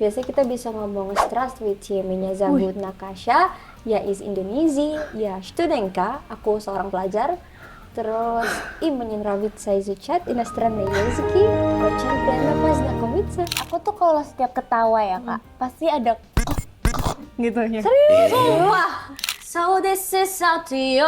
Biasanya kita bisa ngomong Здравствуйте, меня зовут Nakasha, я из Индонезии, я студентка, aku seorang pelajar. Terus, мне нравится изучать иностранные языки, очень приятно познакомиться. Aku tuh kalau setiap ketawa ya kak, pasti ada gitu ya. Serius? Sumpah! So this is how to you,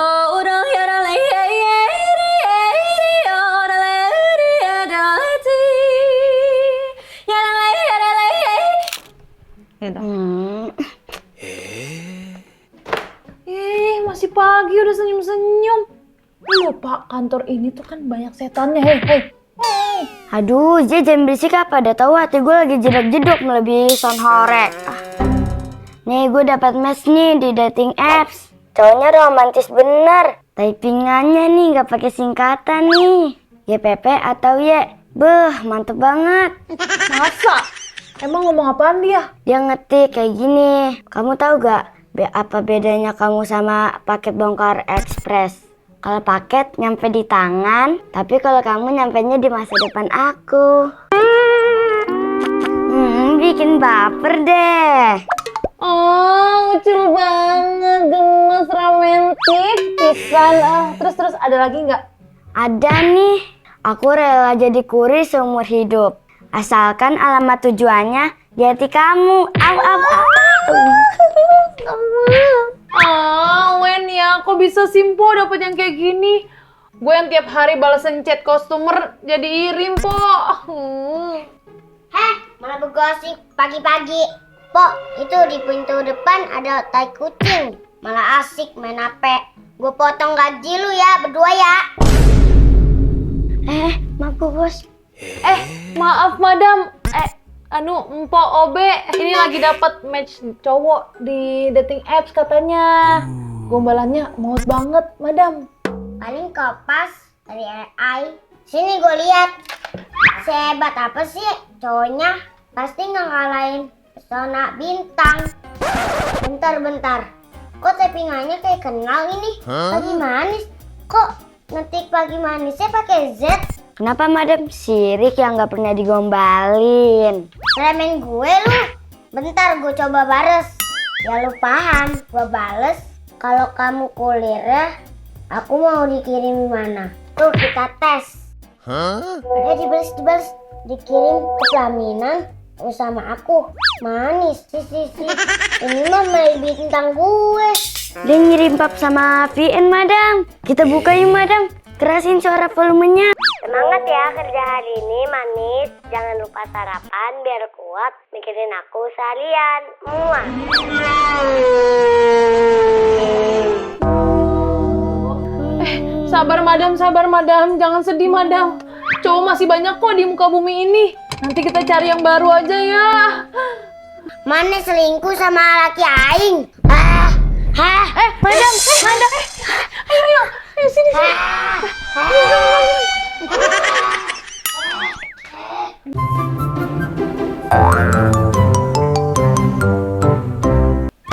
Masih pagi udah senyum-senyum. Loh pak, kantor ini tuh kan banyak setannya. Hei. Aduh, jangan berisik apa? Udah tahu hati gue lagi jedok-jedok melebihi sound horek. Nih, gue dapat match nih di dating apps. Cowoknya romantis bener. Typingannya nih nggak pakai singkatan nih. YPP atau Y. Beuh, mantep banget. Masa? Emang ngomong apaan dia? Dia ngetik kayak gini. Kamu tahu gak apa bedanya kamu sama paket bongkar ekspres? Kalau paket nyampe di tangan, tapi kalau kamu nyampenya di masa depan aku. Bikin baper deh. Oh, lucu banget, gemes, romantis, pisan. Terus ada lagi nggak? Ada nih. Aku rela jadi kurir seumur hidup. Asalkan alamat tujuannya di hati kamu. Wen ya, kok bisa simpo dapet yang kayak gini? Gue yang tiap hari balesin chat customer jadi irim, po. Heh, malah bergosip pagi-pagi. Pok, itu di pintu depan ada tai kucing. Malah asik main HP. Gue potong gaji lu ya, berdua ya. Maaf bos. Maaf madam. Mpok Obe, ini lagi dapat match cowok di dating apps katanya. Gombalannya maut banget, madam. Paling kopas dari AI. Sini gue lihat. Sehebat apa sih cowoknya? Pasti nggak ngalahin Pesona Bintang. Bentar. Kok typingannya kayak kenal ini? Pagi manis. Kok ngetik pagi manisnya pakai Z? Kenapa madam sirik yang nggak pernah digombalin? Remen gue lu. Bentar gue coba bares. Ya lu paham, gue bales. Kalau kamu kuliah, aku mau dikirim mana? Tuh kita tes. Dibales. Dikirim ke pelaminan sama aku. Manis, si. Ini mah main tentang gue. Dia ngirim pap sama VN madam. Kita buka yuk madam. Kerasin suara volumenya. Semangat ya kerja hari ini manis. Jangan lupa sarapan biar kuat mikirin aku seharian. Muah. Sabar madam, jangan sedih madam. Cowok masih banyak kok di muka bumi ini. Nanti kita cari yang baru aja ya. Mana selingkuh sama laki aing? Madam. Ayo, sini.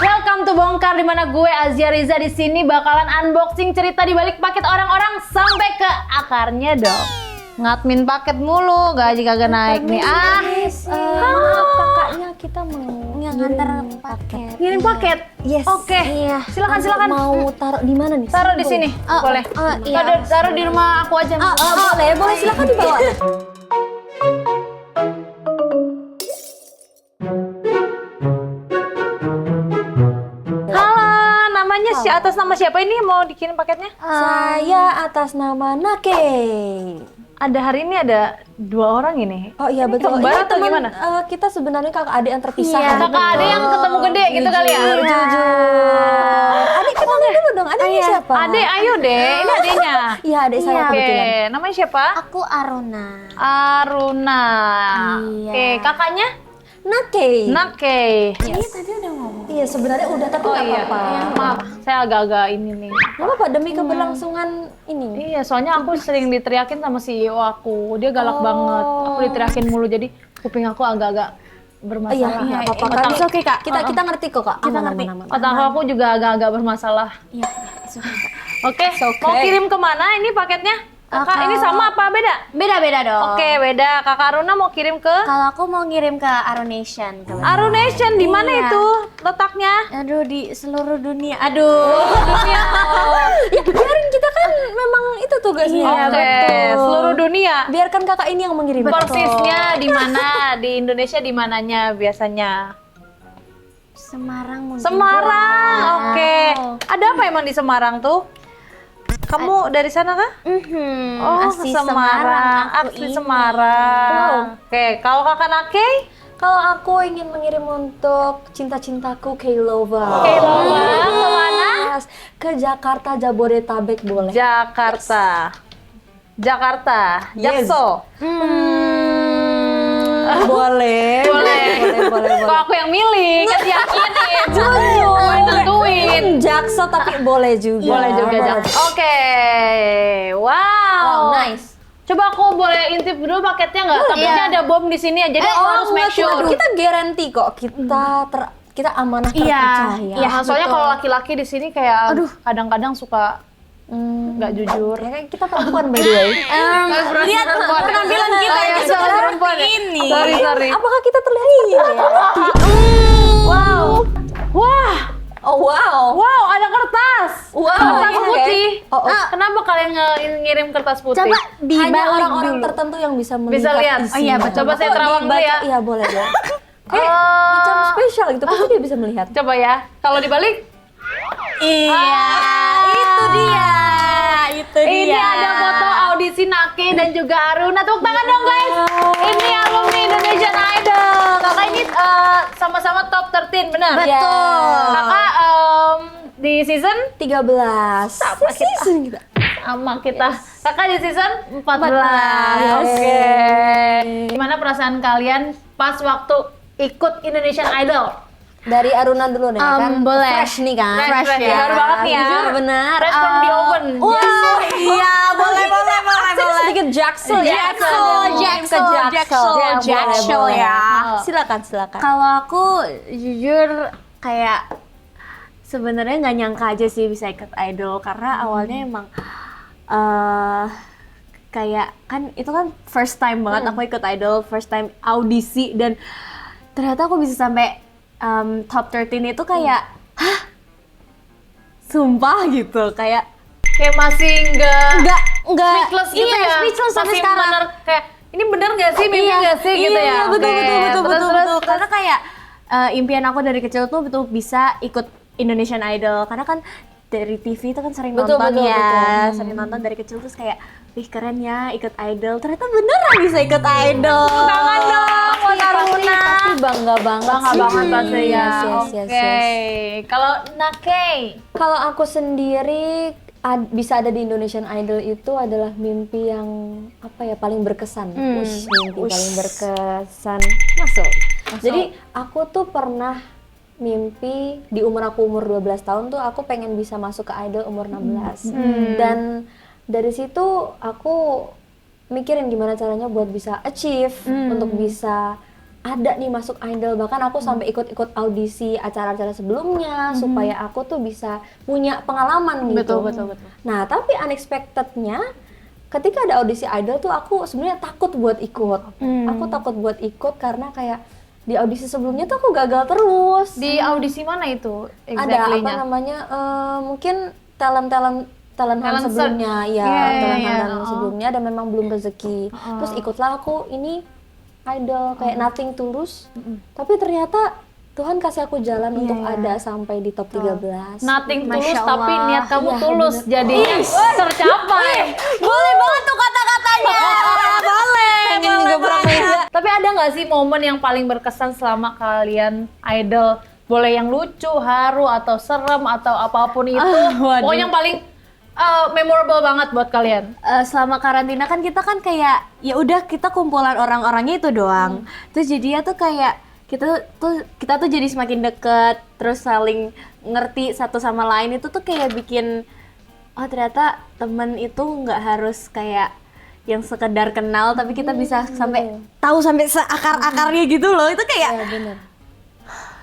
Welcome to Bongkar, di mana gue Azia Riza di sini bakalan unboxing cerita di balik paket orang-orang sampai ke akarnya dong. Ngadmin paket mulu, gaji kagak naik nih. Maaf kakaknya, kita mau ngantar paket. Ngirim paket? Yes. Oke. Iya. Silakan. Mau taruh di mana nih? Taruh di sini. Boleh. Iya. Taruh di rumah aku aja. Boleh. Silakan dibawa. Halo, namanya atas nama siapa ini mau dikirim paketnya? Saya atas nama Nake. Ada hari ini ada 2 orang ini. Oh iya betul. Kembar atau gimana? Kita sebenarnya kakak adik yang terpisah. Iya, kakak adik yang ketemu gede gitu kali ya. Jujur. Adik kenalin dulu dong. Adiknya siapa? Adik, ayo deh. Ini adiknya. Iya, adik saya Oke, kebetulan. namanya siapa? Aku Aruna. Aruna. Iya. Oke, kakaknya? Nake. Iya tadi udah ngomong. Iya sebenarnya udah tapi nggak apa-apa. Maaf, saya agak-agak ini nih. Nggak apa-apa demi keberlangsungan ini. Iya, soalnya aku sering diteriakin sama CEO aku. Dia galak banget. Aku diteriakin mulu, jadi kuping aku agak-agak bermasalah. Iya, nggak apa-apa. Kak, bisa oke kak. Kita ngerti kok kak. Kita Aman, ngerti. aman, aman. Otak aku juga agak-agak bermasalah. Iya, it's okay. Oke, It's okay. mau kirim kemana ini paketnya? Kakak ini sama apa beda? Beda-beda dong. Oke, beda. Kakak Aruna mau kirim ke Kalau aku mau ngirim ke Arunation. Arunation. Di mana Iya. itu letaknya? Aduh, di seluruh dunia. Aduh. Dunia. Ya biarin, kita kan memang itu tugasnya. Iya, Oke, betul. seluruh dunia. Biarkan kakak ini yang mengirim. Persisnya di mana? Di Indonesia di mananya biasanya? Semarang mungkin. Semarang. Oke. Ada apa emang di Semarang tuh? Kamu dari sana kah? Oh, asli Semarang. aku Asli ini. Semarang. Oke, kalau kakak Nakei? Kalau aku ingin mengirim untuk cinta-cintaku Keilova. Keilova, kemana? Yes, ke Jakarta, Jabodetabek boleh. Jakarta. Jakarta. Yes. Jakso. Boleh. Boleh. Kok aku yang milih? Kan yakinin. Jujur. Nentuin. Jakso tapi boleh juga. Boleh juga Jakso. Oke. Wow. Wow, nice. Coba aku boleh intip dulu paketnya nggak? Takutnya ada bom di sini ya. Jadi aku harus make sure. Kita garanti kok kita amanah terpercaya. Iya, soalnya kalau laki-laki di sini kayak kadang-kadang suka nggak jujur. Ya kan kita perempuan by the way. Lihat penampilan kita Oh, iya, ini soalnya seperti perempuan ya. ini. Sorry. Apakah kita terlihat? Wow. Wah. Oh wow. Wow, ada kertas. Wow. Kertas Oke. putih. Oh. Kenapa kalian ngirim kertas putih? Coba Hanya dibalik orang-orang dulu. tertentu yang bisa melihat Bisa lihat. isinya. Oh iya, betul. Coba saya terawang dulu ya. Iya boleh. Macam spesial gitu, pasti dia bisa melihat. Coba ya. Kalau dibalik, Iya, itu dia. ini ada foto audisi Nake dan juga Aruna. Tepuk tangan dong guys. Ini alumni Indonesian Idol. Kakak ini sama-sama top 13, benar? Betul. Kakak di season 13. Sama kita. Sama kita. Kakak di season 14. Yes. Oke. Gimana perasaan kalian pas waktu ikut Indonesian Idol? Dari Aruna dulu nih kan. boleh. Fresh nih kan. Fresh ya. Baru banget nih ya. Jujur, benar. Fresh from the oven. Wow, iya, boleh. Sedikit Jaksel ya. Jaksel ya. Silakan. Kalau aku jujur kayak sebenarnya nggak nyangka aja sih bisa ikut idol karena awalnya emang kayak kan itu kan first time banget aku ikut idol, first time audisi dan ternyata aku bisa sampai top 13 itu kayak hah? Sumpah gitu kayak masih enggak speechless gitu iya, ya. speechless sampai Masih sekarang. bener kayak ini bener nggak sih, mimpi nggak sih gitu ya. Iya, betul. Terus. Karena kayak impian aku dari kecil tuh betul bisa ikut Indonesian Idol. Karena kan dari TV itu kan sering Betul. sering nonton dari kecil terus kayak, wih keren ya ikut idol. Ternyata beneran bisa ikut idol. Tangan dong buat Aruna. Pasti bangga banget. Bangga banget pasti ya. Yes. Oke. Kalau Nakei, Kalau aku sendiri bisa ada di Indonesian Idol itu adalah mimpi yang paling berkesan. Mimpi paling berkesan. Masuk. Jadi aku tuh pernah mimpi di umur 12 tahun tuh aku pengen bisa masuk ke idol umur 16. Dan dari situ aku mikirin gimana caranya buat bisa achieve untuk bisa ada nih masuk idol. Bahkan aku sampai ikut-ikut audisi acara-acara sebelumnya supaya aku tuh bisa punya pengalaman gitu. betul. Nah, tapi unexpectednya ketika ada audisi idol tuh aku sebenarnya takut buat ikut. Aku takut buat ikut karena kayak di audisi sebelumnya tuh aku gagal terus. di audisi mana itu Ada exactly-nya? apa namanya? Mungkin talent hunt sebelumnya, ya talent hunt sebelumnya dan memang belum rezeki. Terus ikutlah aku ini idol kayak nothing tulus. Tapi ternyata Tuhan kasih aku jalan untuk ada sampai di top 13. Nothing tulus Masya tapi Allah. niat kamu Iya, tulus bener. jadinya tercapai. Boleh banget tuh kata-katanya. Boleh. Tapi ada nggak sih momen yang paling berkesan selama kalian idol? Boleh yang lucu, haru, atau serem, atau apapun itu. waduh. Pokoknya yang paling memorable banget buat kalian. Selama karantina kan kita kan kayak ya udah kita kumpulan orang-orangnya itu doang. Terus jadinya tuh kayak kita tuh jadi semakin deket, terus saling ngerti satu sama lain. Itu tuh kayak bikin oh ternyata temen itu nggak harus kayak yang sekedar kenal, tapi kita bisa sampai tahu sampai seakar-akarnya gitu loh. Itu kayak Ya, bener.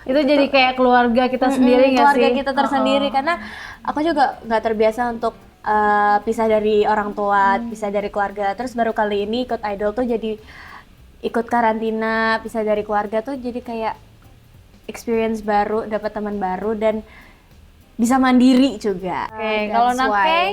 Itu jadi kayak keluarga kita sendiri nggak sih? keluarga kita tersendiri karena aku juga nggak terbiasa untuk pisah dari orang tua, pisah dari keluarga. Terus baru kali ini ikut idol tuh jadi ikut karantina, pisah dari keluarga tuh jadi kayak experience baru, dapat teman baru dan bisa mandiri juga. Oke, kalau That's why. Nakei,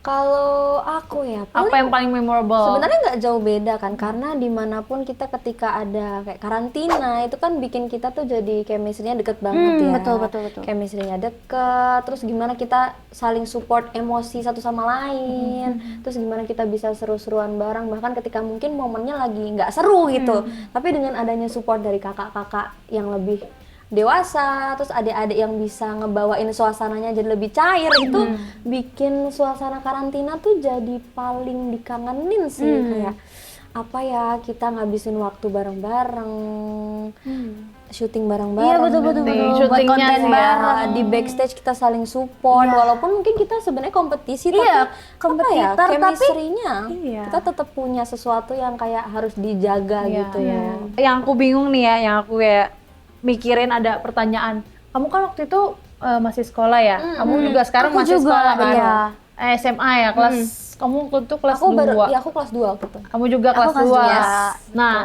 Kalau aku ya, apa yang paling memorable? sebenarnya nggak jauh beda kan, karena dimanapun kita ketika ada kayak karantina itu kan bikin kita tuh jadi chemistry-nya deket banget ya. betul. Chemistry-nya deket, terus gimana kita saling support emosi satu sama lain, terus gimana kita bisa seru-seruan bareng, bahkan ketika mungkin momennya lagi nggak seru gitu, tapi dengan adanya support dari kakak-kakak yang lebih dewasa, terus adik-adik yang bisa ngebawain suasananya jadi lebih cair, itu bikin suasana karantina tuh jadi paling dikangenin sih. Kayak apa ya, kita ngabisin waktu bareng-bareng, syuting bareng-bareng, Iya, betul. Penting. Buat Syutingnya konten sih ya. bareng. di backstage kita saling support, walaupun mungkin kita sebenarnya kompetisi, Iya, tapi kompetitor, apa ya, tapi- chemistry-nya Iya. kita tetap punya sesuatu yang kayak harus dijaga gitu ya. Yang aku bingung nih ya, yang aku kayak mikirin ada pertanyaan. Kamu kan waktu itu masih sekolah ya? Kamu juga sekarang Aku masih juga, sekolah kan? iya. SMA ya, kelas kamu waktu itu kelas Aku 2. aku kelas 2 waktu itu. Kamu juga Aku kelas kelas 2. dua. Nah,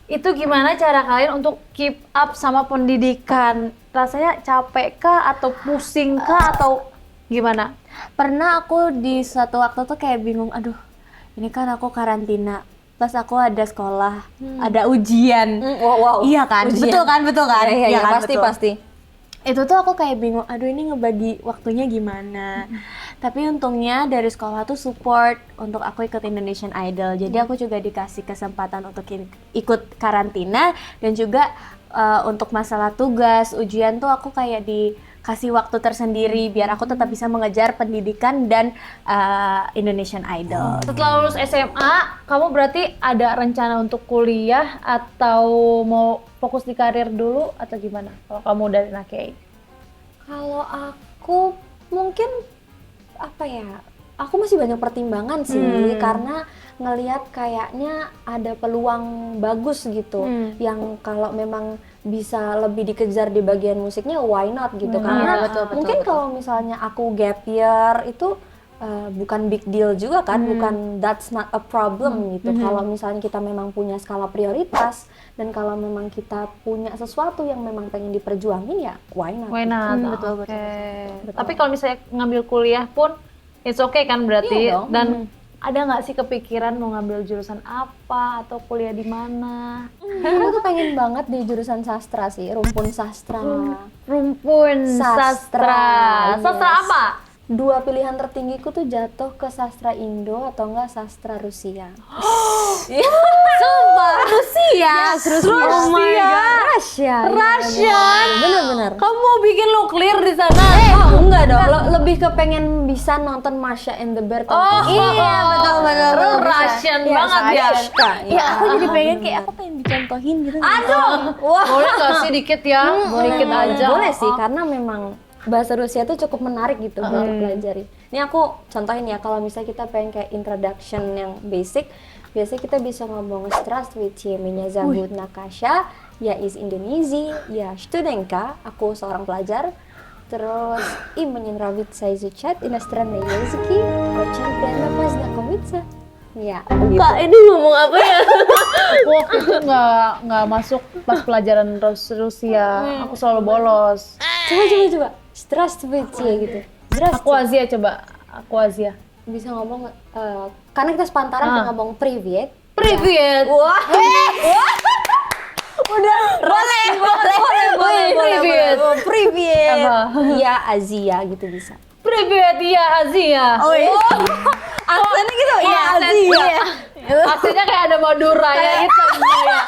itu gimana cara kalian untuk keep up sama pendidikan? Rasanya capek kah atau pusing kah atau gimana? Pernah aku di suatu waktu tuh kayak bingung, aduh ini kan aku karantina, plus aku ada sekolah, ada ujian. Wow. Iya kan, Ujian. betul kan? Iya, kan? pasti Betul. pasti. Itu tuh aku kayak bingung, aduh ini ngebagi waktunya gimana. Tapi untungnya dari sekolah tuh support untuk aku ikut Indonesian Idol. Jadi aku juga dikasih kesempatan untuk ikut karantina, dan juga untuk masalah tugas, ujian tuh aku kayak dikasih waktu tersendiri biar aku tetap bisa mengejar pendidikan dan Indonesian Idol. Setelah lulus SMA, kamu berarti ada rencana untuk kuliah atau mau fokus di karir dulu atau gimana? Kalau kamu dari Nakei? Kalau aku mungkin apa ya? Aku masih banyak pertimbangan sih, karena ngelihat kayaknya ada peluang bagus gitu, yang kalau memang bisa lebih dikejar di bagian musiknya, why not gitu? Karena Iya, betul, mungkin kalau misalnya aku gap year itu bukan big deal juga kan, bukan that's not a problem gitu. Kalau misalnya kita memang punya skala prioritas, dan kalau memang kita punya sesuatu yang memang pengen diperjuangin, ya why not? Why not? betul. Tapi kalau misalnya ngambil kuliah pun it's okay kan berarti? Iya dong. Dan ada nggak sih kepikiran mau ngambil jurusan apa atau kuliah di mana? Aku tuh pengen banget di jurusan sastra sih, rumpun sastra. Rumpun sastra. Yes. Sastra apa? Dua pilihan tertinggiku tuh jatuh ke sastra Indo atau enggak sastra Rusia. Sumpah, Rusia. Oh my god, Russian. Bener-bener. Kamu mau bikin lo clear di sana? Oh, enggak dong, lebih ke pengen bisa nonton Masha and the Bear. Iya, betul. Lo Russian Iya, banget ya. Sanushka. Iya, aku jadi pengen kayak aku pengen dicontohin gitu. Aduh, wah. Boleh nggak sih dikit ya? Dikit aja. Boleh sih, karena memang bahasa Rusia tuh cukup menarik gitu buat dipelajari. Ini aku contohin ya, kalau misalnya kita pengen kayak introduction yang basic, biasanya kita bisa ngomong Здравствуйте, меня зовут Nakasha, я из Индонезии, я студентка, aku seorang pelajar. Terus, и мне нравится изучать иностранные языки, очень приятно познакомиться. Ya, gitu. Kak, ini ngomong apa ya? Aku waktu itu nggak masuk pas pelajaran Rusia. Aku selalu bolos. Coba. Здравствуйте gitu. Aku Asia coba. Aku Asia. Bisa ngomong, karena kita sepantaran kita ngomong привет. Привет. Wah, udah boleh. Привет. Привет. Apa? Iya, Azia gitu bisa. Привет ya Asia. Oh iya. Aksennya gitu, iya aksennya. Asia. Aksennya kayak ada Madura ya gitu. Ya.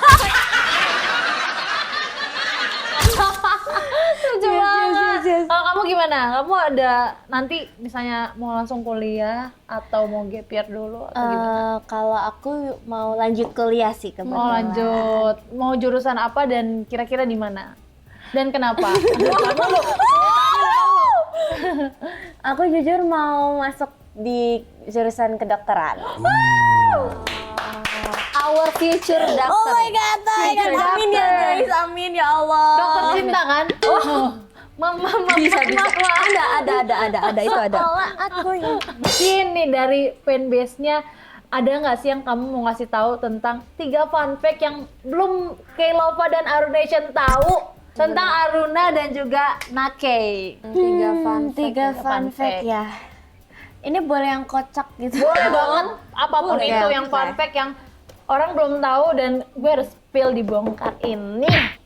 Lucu banget. Kalau kamu gimana? Kamu ada nanti misalnya mau langsung kuliah atau mau gap year dulu atau gimana? Kalau aku mau lanjut kuliah sih kebetulan. Mau lanjut, mau jurusan apa dan kira-kira di mana? Dan kenapa? Aku jujur mau masuk di jurusan kedokteran. Our future doctor. Oh my god, amin ya guys, amin ya Allah. Dokter cinta kan? Bisa. Ada itu ada. Mungkin nih dari fanbase-nya ada nggak sih yang kamu mau ngasih tahu tentang 3 fun fact yang belum Kailova dan Arunation tahu tentang Aruna dan juga Nakei? 3 fun fact ya. Ini boleh yang kocak gitu. Boleh banget, apapun Oke, itu oke. yang fun fact yang orang belum tahu dan gue harus spill dibongkar ini.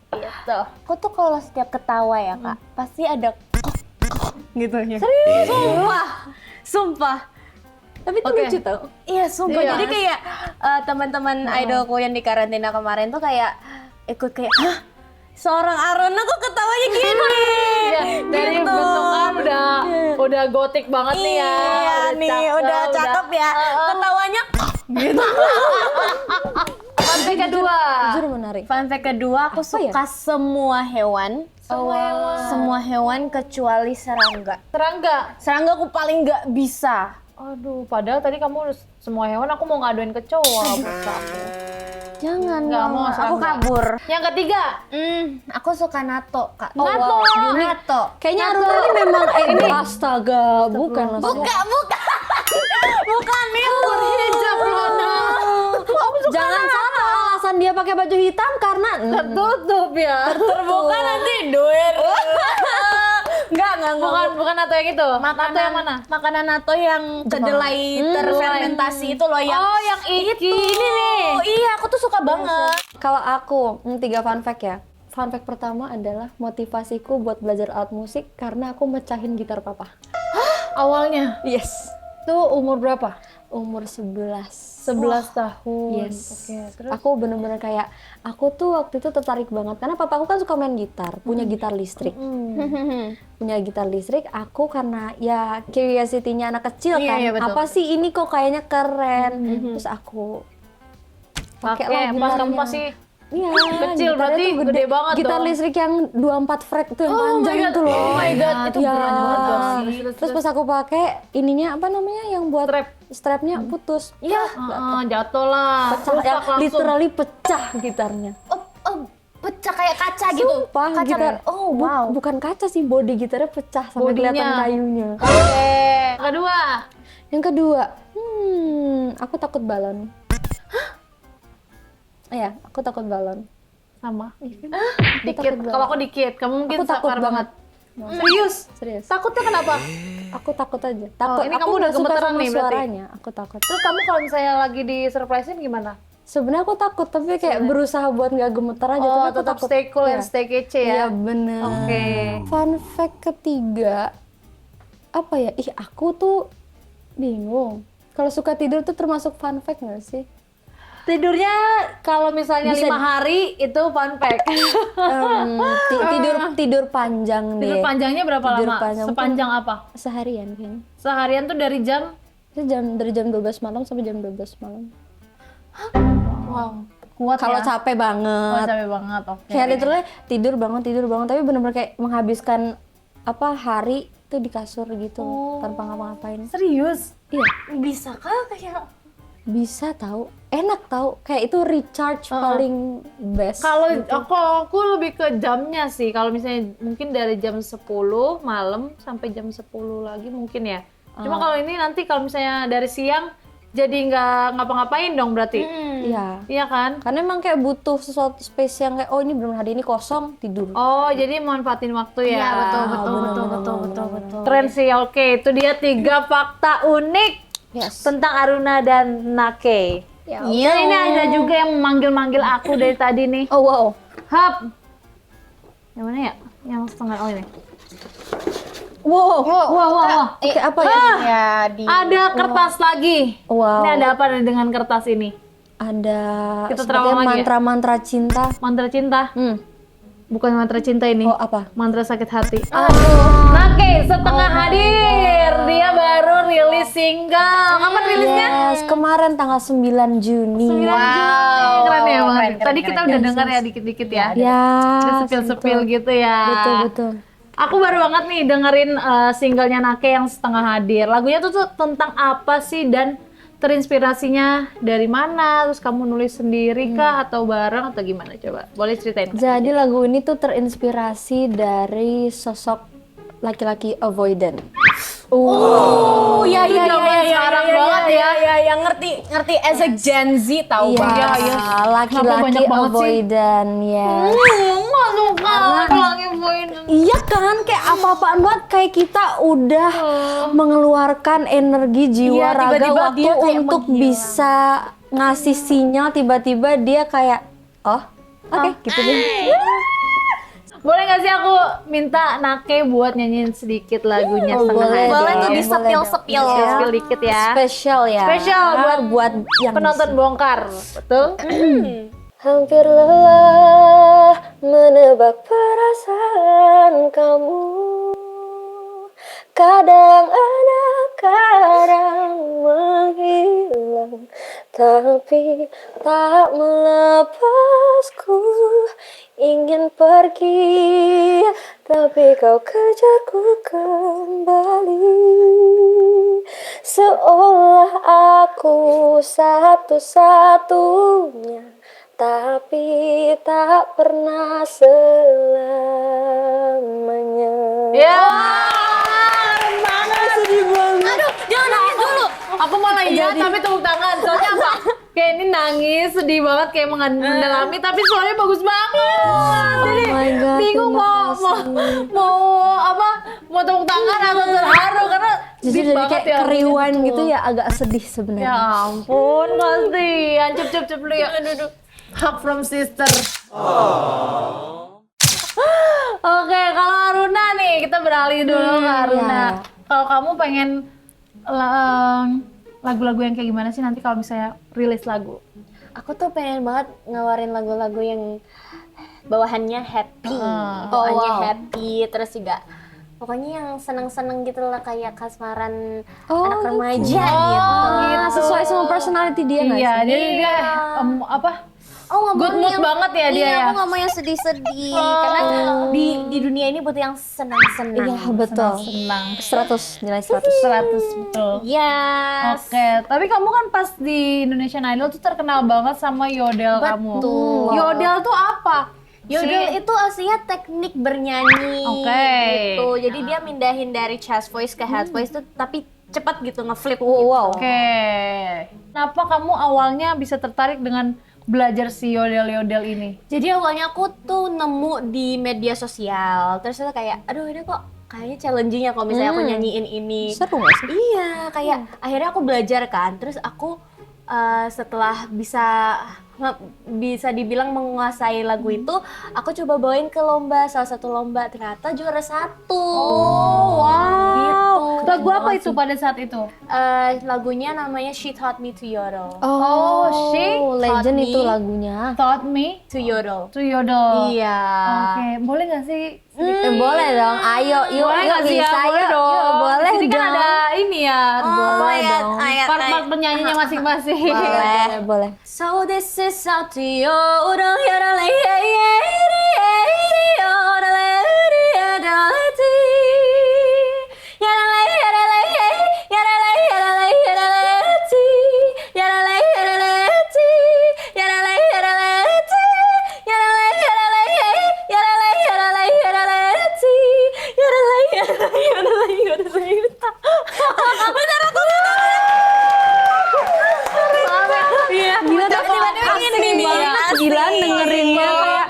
Gitu. Aku tuh kalau setiap ketawa ya kak, pasti ada gitu ya. Serius? Sumpah. Tapi itu Oke. lucu tau. Iya sumpah. Iya. Jadi kayak teman-teman idolku yang di karantina kemarin tuh kayak ikut kayak, hah? Seorang Aruna kok ketawanya gini? Ya, dari Gitu. bentukan udah gotik banget nih ya. Iya nih, udah cakep ya. Ketawanya gitu. Fun fact kedua. Jujur menarik. Fun fact kedua, aku suka semua hewan. Semua hewan kecuali serangga. Serangga. Serangga aku paling nggak bisa. Aduh, padahal tadi kamu semua hewan aku mau ngaduin ke cowok. Bocah aku. Jangan Nggak dong, mau aku serangga. kabur. Yang ketiga, Aku suka NATO, Kak. Nato. NATO. Kayaknya Aruna ini memang ini astaga, bukan langsung. Bukan. Bukan itu. Berhijab Lona. Jangan salah alasan dia pakai baju hitam karena tertutup ya. Terbuka nanti duit. Enggak. Bukan Nato yang itu. Nato yang mana? Makanan NATO yang kedelai terfermentasi itu loh yang Oh, yang iki. ini nih. Iya, aku tuh suka banget. Kalau aku 3 fun fact ya. Fun fact pertama adalah motivasiku buat belajar alat musik karena aku mecahin gitar papa. Awalnya. Yes. Tuh umur berapa? Umur 11. 11 tahun. Yes. Oke, terus Aku bener-bener kayak, aku tuh waktu itu tertarik banget karena papa aku kan suka main gitar, punya gitar listrik. Punya gitar listrik, aku karena ya curiosity-nya anak kecil Iya, kan, iya, betul. apa sih ini kok kayaknya keren. Terus aku pakai lah pas kamu gitarnya. masih Iya, Kecil, gitarnya berarti tuh gede banget gitar dong. listrik yang 24 fret itu yang panjang my God. itu loh. Oh my God, itu Ya. berat banget dong. Terus pas aku pakai ininya apa namanya yang buat Strap. strapnya putus. Iya, jatuh lah. Pecah, Rusak ya, langsung. literally pecah gitarnya. Pecah kayak kaca gitu. Sumpah, Kaca. gitar. Oh, wow. Bukan kaca sih, body gitarnya pecah sampai Bodinya. kelihatan kayunya. Oke. Kedua, Yang kedua, aku takut balon. Iya, aku takut balon. sama. Aku Dikit. takut banget. Kalau aku dikit, kamu mungkin Aku takut sakar banget. Serius? Serius. Takutnya kenapa? Aku takut aja. Takut. ini aku kamu udah nggak suka gemeteran sama nih berarti? suaranya. Aku takut. Terus kamu kalau misalnya lagi di surprisein gimana? Sebenarnya aku takut, tapi kayak berusaha buat nggak gemeter aja. Oh, tapi aku tetap takut. stay cool Iya. and stay kece Iya ya? bener. Oke. Fun fact ketiga, apa ya? Aku tuh bingung. Kalau suka tidur tuh termasuk fun fact nggak sih? Tidurnya kalau misalnya Bisa 5 hari itu fun fact. Tidur panjang deh. Tidur panjangnya berapa Tidur lama? panjang Sepanjang apa? Seharian kayaknya. Seharian tuh dari jam? Itu dari jam 12 malam sampai jam 12 malam. Wow. Kuat Kalau ya? capek Oh, banget. capek banget. Oke. Kayak literally tidur bangun, tapi bener-bener kayak menghabiskan hari tuh di kasur gitu tanpa ngapa-ngapain. Serius? Iya, Bisa kah kayak bisa tahu. Enak tahu. Kayak itu recharge paling best. Kalau gitu. aku lebih ke jamnya sih. Kalau misalnya mungkin dari jam 10 malam sampai jam 10 lagi mungkin ya. Cuma kalau ini nanti kalau misalnya dari siang jadi nggak ngapa-ngapain dong berarti. Iya. Iya kan? Karena emang kayak butuh sesuatu space yang kayak ini bener hari ini kosong tidur. Oh, jadi manfaatin waktu ya. Iya, betul. betul. Keren sih. Oke, itu dia 3 fakta unik Yes. tentang Aruna dan Nakei. Ya, Dan ini ada juga yang memanggil-manggil aku dari tadi nih. Oh wow. Hap. Yang mana ya? Yang setengah ini. Wow. Wah. Oke, apa ya? ya di Ada kertas lagi. Wow. Ini ada apa nih dengan kertas ini? Ada Kita sepertinya terawang lagi ya? mantra-mantra cinta. Mantra cinta. Bukan mantra cinta ini. Oh, apa? Mantra sakit hati. Aduh. Nakei setengah hadir. Dia baru rilis single. Kapan rilisnya? Yes, kemarin tanggal 9 Juni. Wow. Keren ya banget. keren, Tadi keren, kita udah dengar ya dikit-dikit ya. Ya. Ada sepil-sepil gitu ya. Betul. Aku baru banget nih dengerin singlenya Nakei yang setengah hadir. Lagunya tuh tentang apa sih dan terinspirasinya dari mana? Terus kamu nulis sendiri kah atau bareng atau gimana? Coba boleh ceritain. Jadi lagu ini tuh terinspirasi dari sosok laki-laki avoidant. Oh, ya sekarang banget ya. Ya, ngerti as a Gen Z tahu Iya, banget. Kenapa laki-laki banyak banget sih? avoidant ya. Nggak suka lagi poin. Iya kan, kayak apa-apaan banget, kayak kita udah mengeluarkan energi jiwa Iya, raga tiba-tiba waktu dia kayak untuk menghilang. bisa ngasih sinyal, tiba-tiba dia kayak oke, gitu deh. Boleh nggak sih aku minta Nake buat nyanyiin sedikit lagunya setengah boleh aja? Boleh tuh dong, disepil-sepil. Spill dikit ya. Spesial ya. Spesial buat yang penonton bongkar, betul? Hampir lelah menebak perasaan kamu. Kadang ada, kadang menghilang, tapi tak melepasku. Ingin pergi, tapi kau kejarku kembali. Seolah aku satu-satunya, tapi tak pernah selamanya. Ya. Sedih banget. Aduh, jangan nangis dulu. Aku malah iya tapi tepuk tangan. Soalnya apa? Kayak ini nangis, sedih banget kayak mendalami tapi suaranya bagus banget. Jadi my God, bingung terima mau tepuk tangan atau terharu karena Justru deep jadi banget kayak ya. keriuan gitu ya, agak sedih Ya sebenarnya. ampun, kasihan. Cep dulu ya. Hug from sister. Oke, kalau Aruna nih, kita beralih dulu ke Aruna. iya. Kalau kamu pengen lagu-lagu yang kayak gimana sih nanti kalau misalnya rilis lagu? Aku tuh pengen banget ngeluarin lagu-lagu yang bawahannya happy, bawahannya happy, terus juga pokoknya yang seneng-seneng gitu lah kayak kasmaran anak remaja gitu. Sesuai sama personality dia nggak Iya, sih? jadi dia Nggak good mau mood yang- banget ya dia iya, ya? aku nggak mau yang sedih-sedih karena di dunia ini butuh yang senang-senang. Iya, betul. senang. 100, nilai 100. 100 betul. Yes. Oke, tapi kamu kan pas di Indonesian Idol tuh terkenal banget sama yodel kamu. Betul. Yodel tuh apa? Yodel itu aslinya teknik bernyanyi Oke. gitu. Jadi dia mindahin dari chest voice ke head voice tuh tapi cepat gitu ngeflip Wow. Oke. Kenapa kamu awalnya bisa tertarik dengan belajar si yodel-yodel ini? Jadi awalnya aku tuh nemu di media sosial. Terus itu kayak aduh ini kok kayaknya challenging ya kalau misalnya aku nyanyiin ini. Seru nggak sih? Iya, kayak akhirnya aku belajar kan. Terus aku setelah bisa dibilang menguasai lagu itu, aku coba bawain ke lomba, salah satu lomba, ternyata juara 1. Wow. Gitu. Lagu apa itu pada saat itu? Lagunya namanya She Taught Me to Yodel. Oh, she legend taught itu me. lagunya. Taught me To Yodel. to yodel. Iya. Oke, boleh nggak sih? Boleh dong, ayo, yuk, Boleh yuk nggak sih ya? bisa, Boleh yuk, dong. yuk, boleh Jadi kan dong. ada ini ya, Boleh dong. part-part penyanyinya masing-masing. Boleh. So this is how to yodel, yodel, yeah, yeah, yeah, yodel, yodel, Gila, gila dengerinnya kayak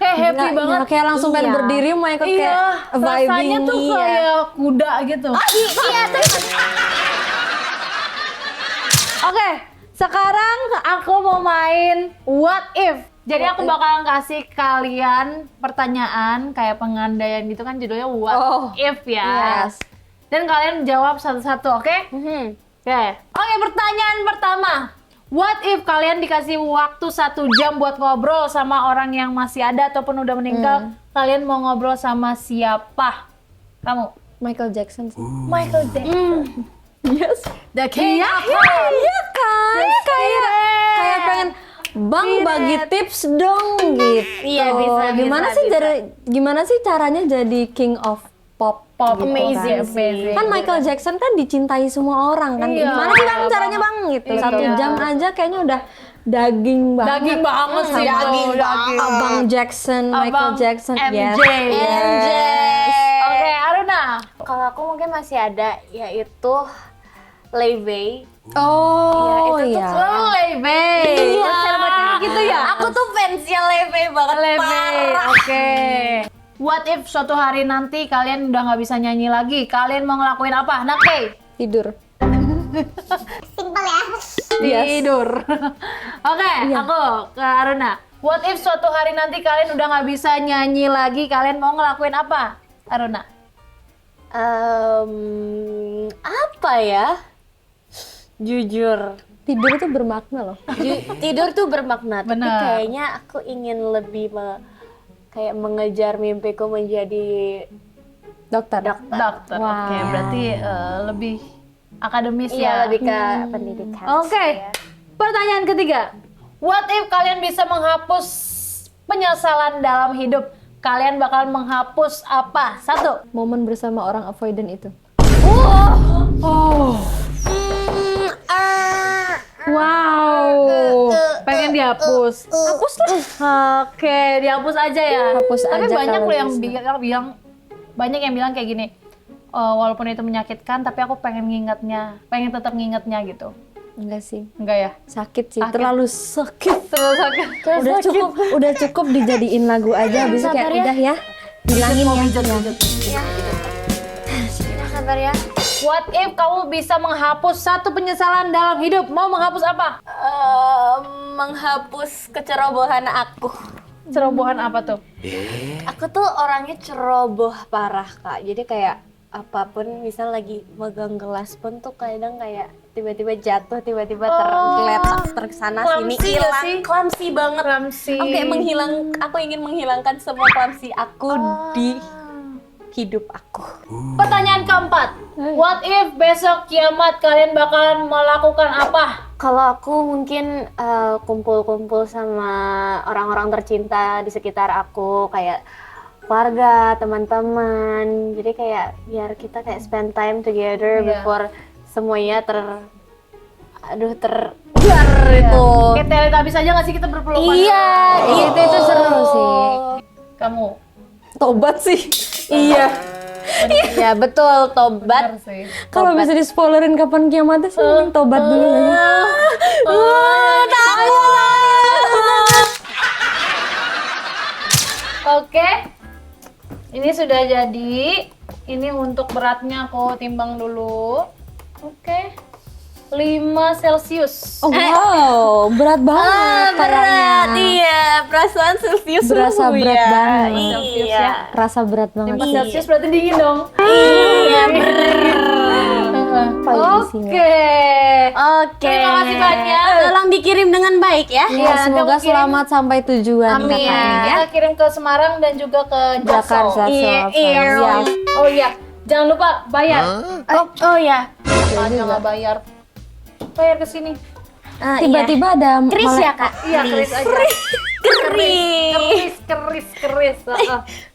Kayak happy gila, banget. kayak langsung pengen Iya. berdiri mau ikut Iya, kayak rasanya vibing tuh nih ya. kayak kuda gitu. Iya, terus Oke, sekarang aku mau main What If. Jadi aku bakalan kasih kalian pertanyaan kayak pengandaian gitu kan judulnya What Oh, If ya. yes. Dan kalian jawab satu-satu, oke? Oke. Oke, pertanyaan pertama. What if kalian dikasih waktu 1 jam buat ngobrol sama orang yang masih ada ataupun udah meninggal? Kalian mau ngobrol sama siapa? Kamu? Michael Jackson sih. Michael Jackson. Yes. the king Iya, of Iya kan? Kayak pengen Bang bagi tips dong gitu. Iya, bisa, Gimana bisa, sih bisa. gimana sih caranya jadi king of pop. Pop gitu amazing kan. sih. Kan Michael Jackson kan dicintai semua orang kan. Iya. Gimana sih bang caranya bang gitu. Iya. 1 jam aja kayaknya udah daging banget. Daging banget sih, Sama daging banget. Abang Jackson, Michael Abang Jackson. MJ. Yes. Oke, Aruna. Kalau aku mungkin masih ada, yaitu Levi. Oh itu tuh iya. Oh, Leve. Iya. Gitu ya? Aku tuh fansnya Levi banget. Leve. Parah. Oke. What if suatu hari nanti kalian udah nggak bisa nyanyi lagi? Kalian mau ngelakuin apa? Nake? Tidur. Simpel ya. Yes. Tidur. Oke, Iya. aku ke Aruna. What if suatu hari nanti kalian udah nggak bisa nyanyi lagi? Kalian mau ngelakuin apa? Aruna? Apa ya? Jujur, Tidur itu bermakna loh. tidur tuh bermakna. Tapi Benar. kayaknya aku ingin lebih kayak mengejar mimpiku menjadi Dokter. Dokter. Wow. Oke, berarti lebih akademis iya ya. lebih ke pendidikan. Oke. Pertanyaan ketiga. What if kalian bisa menghapus penyesalan dalam hidup? Kalian bakal menghapus apa? 1. Momen bersama orang avoidant itu. Oh. Wow. Pengen dihapus. Hapus lah. Oke, dihapus aja ya. Hapus Tapi aja banyak kalau loh yang bisa. bilang banyak yang bilang kayak gini. Walaupun itu menyakitkan, tapi aku pengen tetap ngingetnya gitu. Enggak sih. Enggak ya? Sakit sih. Sakit. Terlalu sakit. Terus sakit. Udah cukup dijadiin lagu aja. Bisa kayak udah ya. Bilangin ya. Sabar ya. What if kamu bisa menghapus satu penyesalan dalam hidup? Mau menghapus apa? Menghapus kecerobohan aku. Cerobohan apa tuh? Aku tuh orangnya ceroboh parah kak. Jadi kayak apapun, misal lagi megang gelas pun tuh kadang kayak tiba-tiba jatuh, tiba-tiba tergeletak tersana sini Clumsy gak sih? hilang, clumsy banget. Ramsi. Aku kayak aku ingin menghilangkan semua clumsy aku di hidup aku. Pertanyaan keempat. What if besok kiamat kalian bakalan melakukan apa? Kalau aku mungkin kumpul-kumpul sama orang-orang tercinta di sekitar aku, kayak keluarga, teman-teman. Jadi kayak biar kita kayak spend time together before semuanya itu. Kayak Teletubbies aja nggak sih kita berpelukan? Iya, Itu seru sih. Kamu? Tobat sih. Iya. Iya, betul, tobat. Bener sih. Kalau bisa di spoilerin kapan kiamatnya sih mending tobat dulu aja. Oke. Ini sudah jadi. Ini untuk beratnya aku timbang dulu. Oke. 5 Celcius. Oh wow, berat banget Berat, kayaknya. iya. Perasaan Celsius Berasa suhu berat ya. banget. Celsius Iya. ya. Rasa berat banget. 5 Celcius berarti dingin dong. Iya, bener. Apa ya isinya? Oke. Oke. Terima kasih banyak. Tolong dikirim dengan baik ya. Ya, Iya, semoga nanti aku kirim. selamat sampai tujuan Amin. kakaknya ya. Kita kirim ke Semarang dan juga ke Jakarta Jaksel. Selatan. Ya. Oh iya, jangan lupa bayar. Oh ya. Aja nggak bayar. Bayar ke sini. Tiba-tiba ada Kris mele- ya kak. Iya, keris aja. Keris.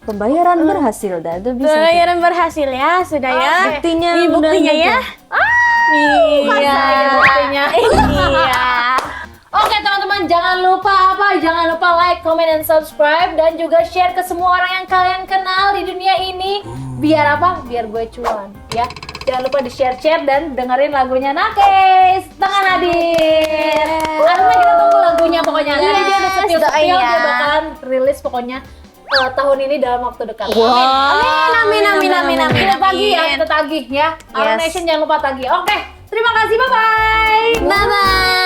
Pembayaran berhasil dah, itu bisa. Pembayaran berhasil ya, sudah ya. Buktinya Ini buktinya udah ya. Iya, buktinya. Iya. Oke teman-teman, jangan lupa like, comment, dan subscribe, dan juga share ke semua orang yang kalian kenal di dunia ini. Biar apa? Biar gue cuan, ya. Jangan lupa di-share dan dengerin lagunya Nakes Tengah Hadir. Karena kita tunggu lagunya pokoknya. Dia udah sepil-sepil, doain ya. dia bakalan rilis pokoknya tahun ini dalam waktu dekat. Amin. Kita tagih ya, Our Yes. Nation jangan lupa tagih. Oke, terima kasih, bye-bye. Bye bye.